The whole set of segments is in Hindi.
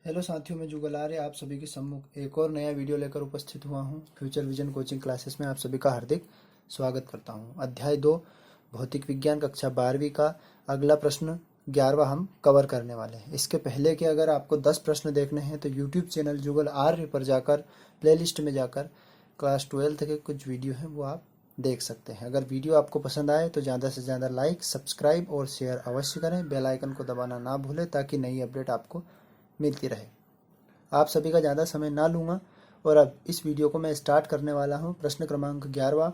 हेलो साथियों, मैं जुगल आर्य आप सभी के सम्मुख एक और नया वीडियो लेकर उपस्थित हुआ हूं। फ्यूचर विजन कोचिंग क्लासेस में आप सभी का हार्दिक स्वागत करता हूं। अध्याय 2 भौतिक विज्ञान कक्षा 12वीं का अगला प्रश्न 11वां हम कवर करने वाले हैं। इसके पहले कि अगर आपको 10 प्रश्न देखने हैं तो यूट्यूब चैनल जुगल आर्य पर जाकर प्लेलिस्ट में जाकर क्लास 12th के कुछ वीडियो हैं वो आप देख सकते हैं। अगर वीडियो आपको पसंद आए तो ज़्यादा से ज़्यादा लाइक, सब्सक्राइब और शेयर अवश्य करें। बेल आइकन को दबाना ना भूलें ताकि नई अपडेट आपको मिलती रहे। आप सभी का ज़्यादा समय ना लूँगा और अब इस वीडियो को मैं स्टार्ट करने वाला हूँ। प्रश्न क्रमांक 11वां,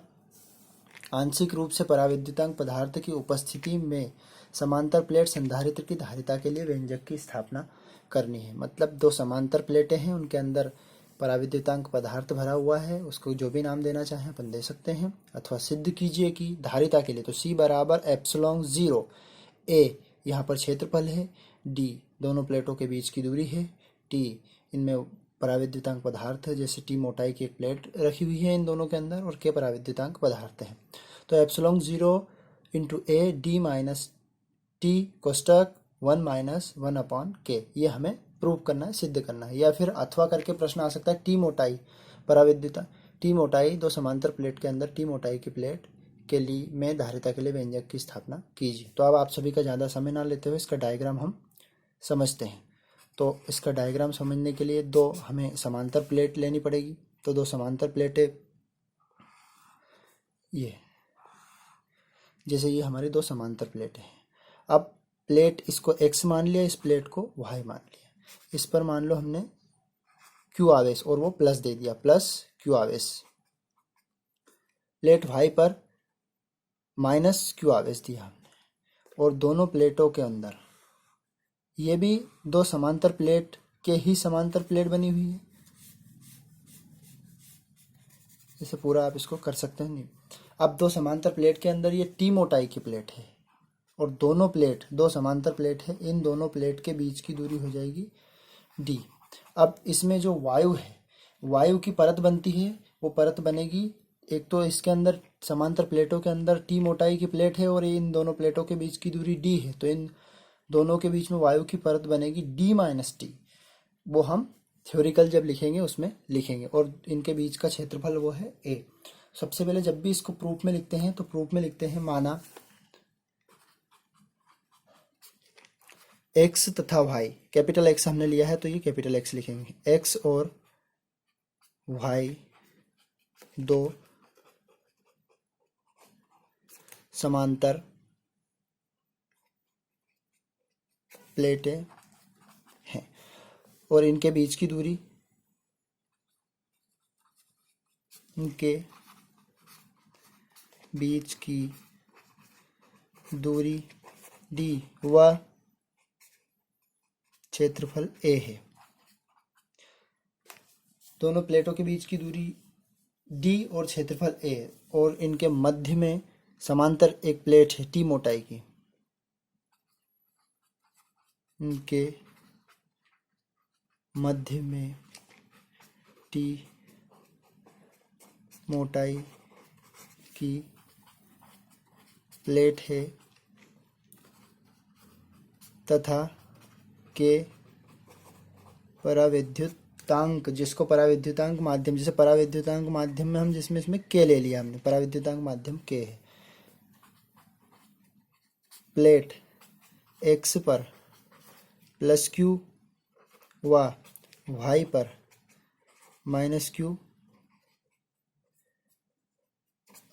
आंशिक रूप से पराविद्युतांक पदार्थ की उपस्थिति में समांतर प्लेट संधारित्र की धारिता के लिए व्यंजक की स्थापना करनी है। मतलब दो समांतर प्लेटें हैं, उनके अंदर पराविद्युतांक पदार्थ भरा हुआ है, उसको जो भी नाम देना चाहें अपन दे सकते हैं। अथवा सिद्ध कीजिए कि धारिता के लिए तो C बराबर एप्सिलॉन 0 A यहाँ पर क्षेत्रफल है, D दोनों प्लेटों के बीच की दूरी है, T इनमें पराविद्युतांक पदार्थ है, जैसे T मोटाई की एक प्लेट रखी हुई है इन दोनों के अंदर, और K पराविद्युतांक पदार्थ है। तो epsilon 0 into A D minus T कोष्टक 1 minus 1/K ये हमें प्रूव करना है, सिद्ध करना है। या फिर अथवा करके प्रश्न आ सकता है T मोटाई पराविद्युता T मोटाई दो समांतर प्लेट के अंदर T मोटाई की प्लेट के लिए में धारिता के लिए व्यंजक की स्थापना कीजिए। तो अब आप सभी का ज़्यादा समय ना लेते हुए इसका डायग्राम हम समझते हैं। तो इसका डायग्राम समझने के लिए दो हमें समांतर प्लेट लेनी पड़ेगी। तो दो समांतर प्लेटें, ये जैसे ये हमारी दो समांतर प्लेटें हैं। अब प्लेट इसको x मान लिया, इस प्लेट को y मान लिया। इस पर मान लो हमने q आवेश और वो प्लस दे दिया, प्लस q आवेश। प्लेट y पर माइनस q आवेश दिया हमने। और दोनों प्लेटों के अंदर ये भी दो समांतर प्लेट के ही समांतर प्लेट बनी हुई है। जैसे पूरा आप इसको कर सकते हैं। नहीं, अब दो समांतर प्लेट के अंदर ये T मोटाई की प्लेट है और दोनों प्लेट दो समांतर प्लेट है, इन दोनों प्लेट के बीच की दूरी हो जाएगी D। अब इसमें जो वायु है, वायु की परत बनती है, वो परत बनेगी। एक तो इसके अंदर समांतर प्लेटों के अंदर T मोटाई की प्लेट है और इन दोनों प्लेटों के बीच की दूरी D है, तो इन दोनों के बीच में वायु की परत बनेगी D माइनस T। वो हम थ्योरिकल जब लिखेंगे उसमें लिखेंगे। और इनके बीच का क्षेत्रफल वो है A। सबसे पहले जब भी इसको प्रूफ में लिखते हैं तो प्रूफ में लिखते हैं माना x तथा y, कैपिटल X हमने लिया है तो ये कैपिटल X लिखेंगे। x और y दो समांतर प्लेटें हैं और इनके बीच की दूरी, इनके बीच की दूरी D व क्षेत्रफल A है। दोनों प्लेटों के बीच की दूरी D और क्षेत्रफल A, और इनके मध्य में समांतर एक प्लेट है T मोटाई की, इनके मध्य में T मोटाई की प्लेट है तथा K पराविद्युतांक, जिसको पराविद्युतांक माध्यम, जैसे पराविद्युतांक माध्यम में हम जिसमें इसमें K ले लिया हमने, पराविद्युतांक माध्यम K है। प्लेट X पर प्लस Q व Y पर माइनस Q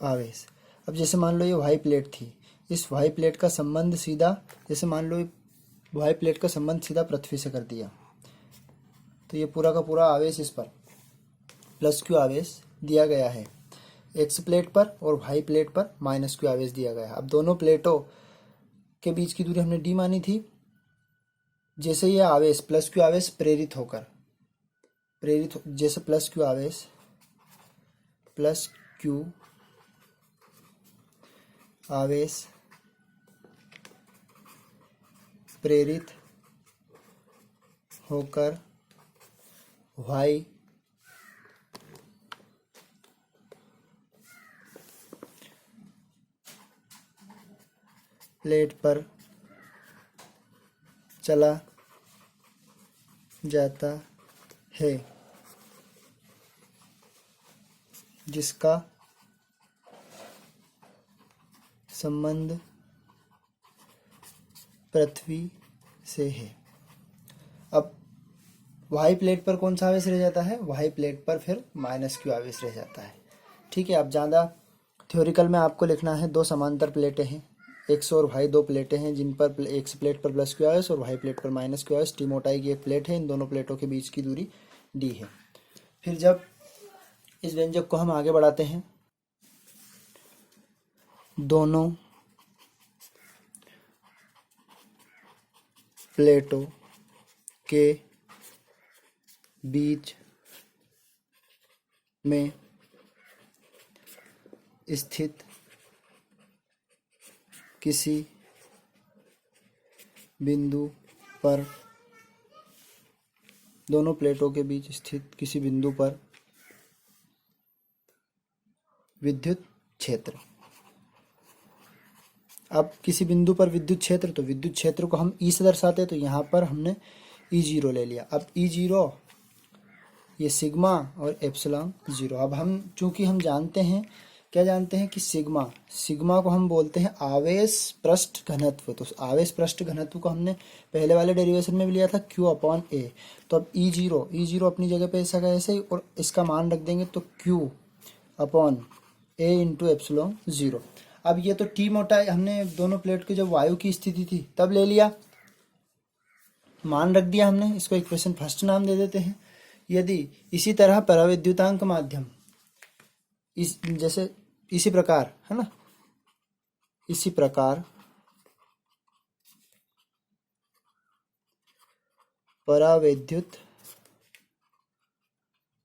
आवेश। अब जैसे मान लो ये Y प्लेट थी, इस Y प्लेट का संबंध सीधा, जैसे मान लो Y प्लेट का संबंध सीधा पृथ्वी से कर दिया, तो ये पूरा का पूरा आवेश इस पर प्लस Q आवेश दिया गया है X प्लेट पर, और Y प्लेट पर माइनस Q आवेश दिया गया है। अब दोनों प्लेटों के बीच की दूरी हमने D मानी थी। जैसे ये आवेश प्लस Q आवेश जैसे प्लस Q आवेश प्लस Q आवेश प्रेरित होकर Y प्लेट पर चला जाता है जिसका संबंध पृथ्वी से है। अब वाई प्लेट पर कौन सा आवेश रह जाता है? वाई प्लेट पर फिर -q आवेश रह जाता है। ठीक है, अब ज़्यादा थ्योरिकल में आपको लिखना है। दो समांतर प्लेटें हैं, एक्स और वाई दो प्लेटें हैं जिन पर एक्स प्लेट पर +q आवेश और वाई प्लेट पर -q आवेश। टी मोटाई की एक प्लेट है, इन दोनों प्लेटों के बीच की दूरी d है। फिर जब इस व्यंजक को हम आगे बढ़ाते हैं, दोनों प्लेटों के बीच में स्थित किसी बिंदु पर, दोनों प्लेटों के बीच स्थित किसी बिंदु पर विद्युत क्षेत्र। अब किसी बिंदु पर विद्युत क्षेत्र, तो विद्युत क्षेत्र को हम ई से दर्शाते हैं, तो यहाँ पर हमने E0 ले लिया। अब E0 ये सिग्मा और एप्सिलॉन 0। अब हम चूंकि हम जानते हैं, क्या जानते हैं कि सिग्मा को हम बोलते हैं आवेश पृष्ठ घनत्व। तो आवेश पृष्ठ घनत्व को हमने पहले वाले डेरिवेशन में भी लिया था Q/A। तो अब E0 अपनी जगह पे ऐसा का ऐसे ही, और इसका मान रख देंगे तो Q/A × एप्सिलॉन 0। अब ये तो टी मोटाई हमने दोनों प्लेट की जब वायु की स्थिति थी तब ले लिया, मान रख दिया हमने, इसको इक्वेशन फर्स्ट नाम दे देते हैं। यदि इसी तरह परावैद्युतांक माध्यम इसी प्रकार है ना, इसी प्रकार परावैद्युत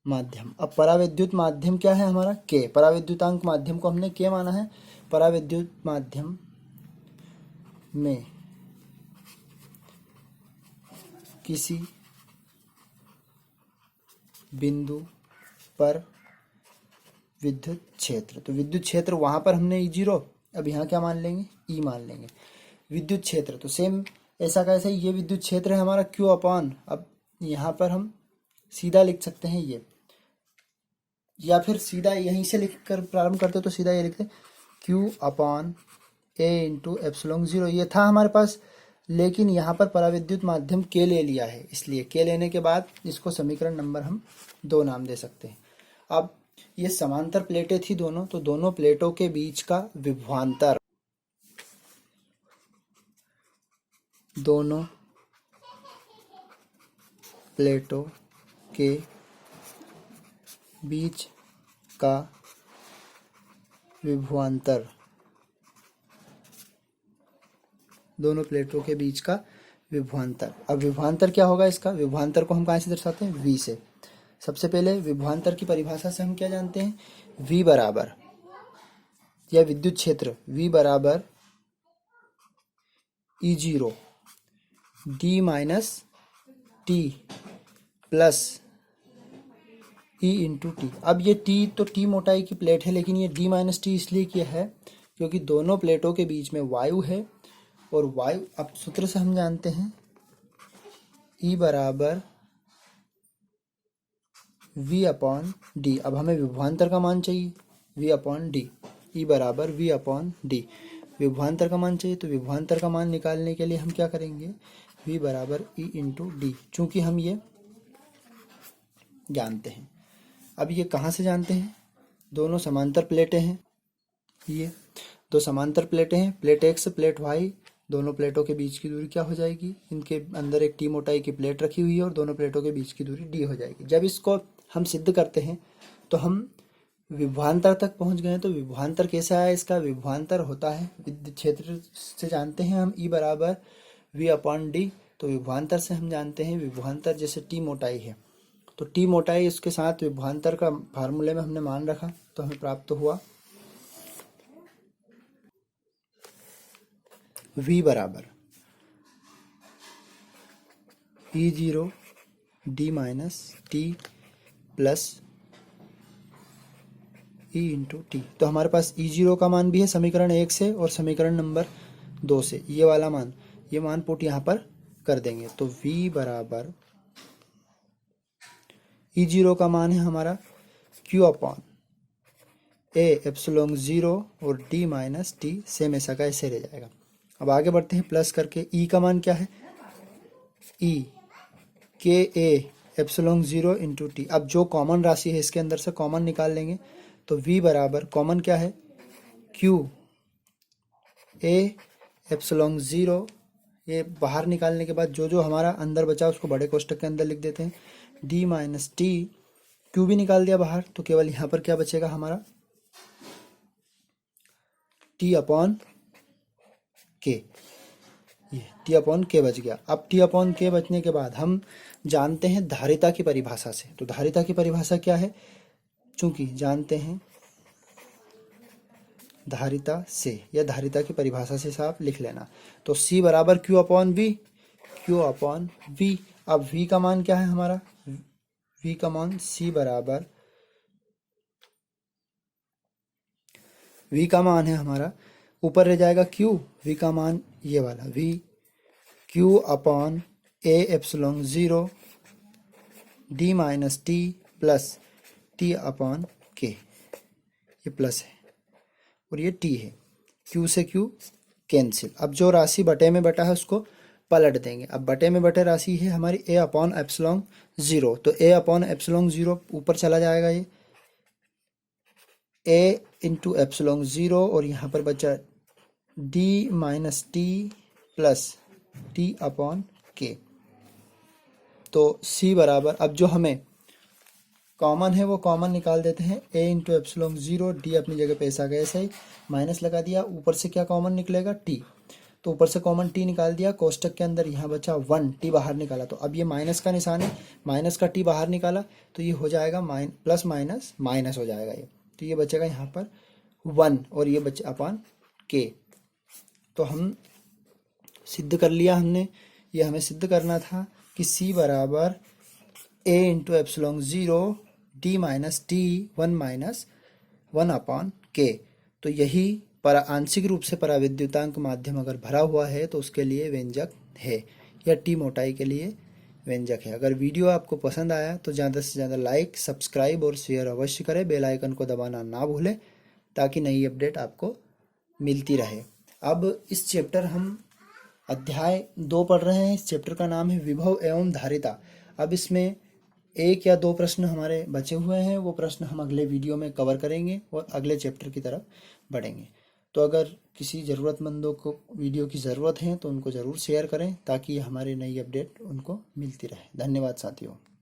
माध्यम। अब परावैद्युत माध्यम क्या है हमारा? K। परावैद्युतांक माध्यम को हमने K माना है। परावैद्युत माध्यम में किसी बिंदु पर विद्युत क्षेत्र, तो विद्युत क्षेत्र वहां पर हमने E0, अब यहाँ क्या मान लेंगे? E मान लेंगे। विद्युत क्षेत्र तो सेम ऐसा कैसे, ये विद्युत क्षेत्र है हमारा Q/, अब यहाँ पर हम सीधा लिख सकते हैं ये, या फिर सीधा यहीं से लिख कर प्रारंभ करते तो सीधा ये लिखते Q/A × एप्सिलॉन 0। ये था हमारे पास, लेकिन यहाँ पर परावैद्युत माध्यम K ले लिया है, इसलिए K लेने के बाद इसको समीकरण नंबर हम 2 नाम दे सकते हैं। अब ये समांतर प्लेटें थी दोनों, तो दोनों प्लेटों के बीच का विभवांतर, दोनों प्लेटों के बीच का विभवांतर, दोनों प्लेटों के बीच का विभवांतर। अब विभवांतर क्या होगा इसका? विभवांतर को हम कहाँ से दर्शाते हैं? V से। सबसे पहले विभवांतर की परिभाषा से हम क्या जानते हैं? V बराबर, या विद्युत क्षेत्र V बराबर E0 d - t plus E × t। अब ये T तो T मोटाई की प्लेट है, लेकिन ये d - t इसलिए किया है क्योंकि दोनों प्लेटों के बीच में वायु है, और वायु, अब सूत्र से हम जानते हैं E बराबर V/d। अब हमें विभवांतर का मान चाहिए V/d, E बराबर V/d। विभवांतर का मान चाहिए, तो विभवांतर का मान निकालने के लिए हम क्या करेंगे? V बराबर E × d, चूंकि हम ये जानते हैं। अब ये कहाँ से जानते हैं? दोनों समांतर प्लेटें हैं, ये दो समांतर प्लेटें हैं, प्लेट एक्स प्लेट वाई, दोनों प्लेटों के बीच की दूरी क्या हो जाएगी? इनके अंदर एक टी मोटाई की प्लेट रखी हुई है और दोनों प्लेटों के बीच की दूरी डी हो जाएगी। जब इसको हम सिद्ध करते हैं तो हम विभवांतर तक पहुंच गए। तो विभवांतर कैसे आया इसका? विभवांतर होता है विद्युत क्षेत्र से जानते हैं हम E बराबर V/d, तो विभवांतर से हम जानते हैं विभवांतर जैसे टी मोटाई है, तो टी मोटाई इसके साथ विभवांतर का फार्मूले में हमने मान रखा, तो हमें प्राप्त हुआ V बराबर E0 d - t plus E × t। तो हमारे पास E0 का मान भी है समीकरण 1 से और समीकरण नंबर 2 से, ये वाला मान, ये मान पुट यहाँ पर कर देंगे। तो V बराबर E0 का मान है हमारा Q अपॉन A एप्सिलॉन 0 और D माइनस T सेम ऐसा का ऐसे रह जाएगा। अब आगे बढ़ते हैं प्लस करके। E का मान क्या है? E के ए एप्सिलॉन 0 इंटू टी। अब जो कॉमन राशि है इसके अंदर से कॉमन निकाल लेंगे तो V बराबर कॉमन क्या है? Q ए एप्सिलॉन 0, ये बाहर निकालने के बाद जो जो हमारा अंदर बचा उसको बड़े कोष्टक के अंदर लिख देते हैं, D माइनस टी। Q भी निकाल दिया बाहर तो केवल यहाँ पर क्या बचेगा हमारा? T अपॉन के। ये T अपॉन के बच गया। अब T अपॉन के बचने के बाद हम जानते हैं धारिता की परिभाषा से। तो धारिता की परिभाषा क्या है? चूंकि जानते हैं धारिता से, या धारिता की परिभाषा से आप लिख लेना। तो C बराबर Q upon V, Q upon V। अब V का मान क्या है हमारा? V का मान C बराबर, V का मान है हमारा, ऊपर रह जाएगा Q, V का मान ये वाला V, Q upon A epsilon 0 D minus T plus T upon K। ये प्लस है और ये T है। Q से Q कैंसिल। अब जो राशि बटे में बटा है उसको पलट देंगे। अब बटे में बटे राशि है हमारी A अपॉन एप्सिलॉन 0, तो A अपॉन एप्सिलॉन 0 ऊपर चला जाएगा, ये A इंटू एप्सिलॉन 0 और यहाँ पर बचा D minus T plus T upon K। तो C बराबर, अब जो हमें कॉमन है वो कॉमन निकाल देते हैं। A इंटू एप्सिलॉन 0, D अपनी जगह पे ऐसा गया, ऐसा ही माइनस लगा दिया। ऊपर से क्या कॉमन निकलेगा? T। तो ऊपर से कॉमन T निकाल दिया, कोष्टक के अंदर यहाँ बचा 1, T बाहर निकाला। तो अब ये माइनस का निशान है, माइनस का T बाहर निकाला तो ये हो जाएगा प्लस माइनस माइनस हो जाएगा ये। तो ये बचेगा यहाँ पर 1 और ये बचे अपॉन K। तो हम सिद्ध कर लिया हमने। ये हमें सिद्ध करना था कि C बराबर A into epsilon 0 D minus T 1 minus 1 upon K। तो यही आंशिक रूप से पराविद्युतांक माध्यम अगर भरा हुआ है तो उसके लिए व्यंजक है, या T मोटाई के लिए व्यंजक है। अगर वीडियो आपको पसंद आया तो ज़्यादा से ज़्यादा लाइक, सब्सक्राइब और शेयर अवश्य करें। बेल आइकन को दबाना ना भूलें ताकि नई अपडेट आपको मिलती रहे। अब इस चैप्टर हम अध्याय 2 पढ़ रहे हैं। इस चैप्टर का नाम है विभव एवं धारिता। अब इसमें 1 या 2 प्रश्न हमारे बचे हुए हैं, वो प्रश्न हम अगले वीडियो में कवर करेंगे और अगले चैप्टर की तरफ बढ़ेंगे। तो अगर किसी ज़रूरतमंदों को वीडियो की ज़रूरत है तो उनको ज़रूर शेयर करें ताकि हमारी नई अपडेट उनको मिलती रहे। धन्यवाद साथियों।